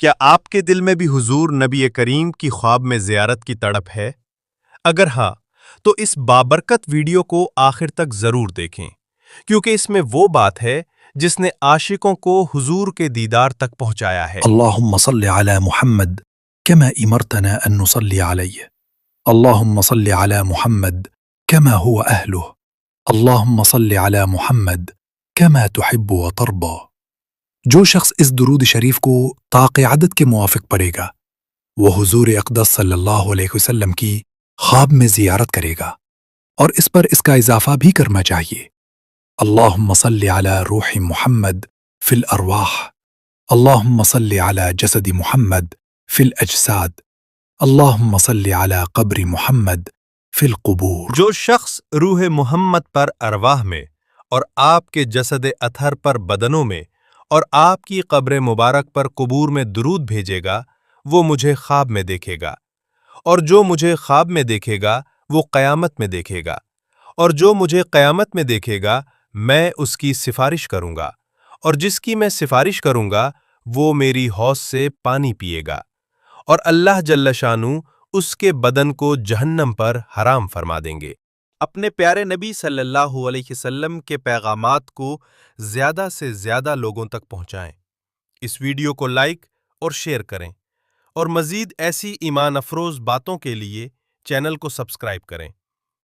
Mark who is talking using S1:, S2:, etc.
S1: کیا آپ کے دل میں بھی حضور نبی کریم کی خواب میں زیارت کی تڑپ ہے؟ اگر ہاں تو اس بابرکت ویڈیو کو آخر تک ضرور دیکھیں، کیونکہ اس میں وہ بات ہے جس نے عاشقوں کو حضور کے دیدار تک پہنچایا ہے۔
S2: اللهم صل على محمد كما أمرتنا أن نصلي عليه. اللهم صل على محمد كما هو أهله. اللهم صل على محمد كما تحب وترضى. جو شخص اس درود شریف کو طاق عدد کے موافق پڑھے گا وہ حضور اقدس صلی اللہ علیہ وسلم کی خواب میں زیارت کرے گا، اور اس پر اس کا اضافہ بھی کرنا چاہیے۔ اللهم صل على روح محمد في الأرواح. اللهم صل على جسد محمد في الأجساد. اللهم صل على قبر محمد في القبور.
S1: جو شخص روح محمد پر ارواح میں اور آپ کے جسد اطہر پر بدنوں میں اور آپ کی قبر مبارک پر قبور میں درود بھیجے گا وہ مجھے خواب میں دیکھے گا، اور جو مجھے خواب میں دیکھے گا وہ قیامت میں دیکھے گا، اور جو مجھے قیامت میں دیکھے گا میں اس کی سفارش کروں گا، اور جس کی میں سفارش کروں گا وہ میری حوض سے پانی پیے گا، اور اللہ جل شانہ اس کے بدن کو جہنم پر حرام فرما دیں گے۔ اپنے پیارے نبی صلی اللہ علیہ وسلم کے پیغامات کو زیادہ سے زیادہ لوگوں تک پہنچائیں۔ اس ویڈیو کو لائک اور شیئر کریں، اور مزید ایسی ایمان افروز باتوں کے لیے چینل کو سبسکرائب کریں۔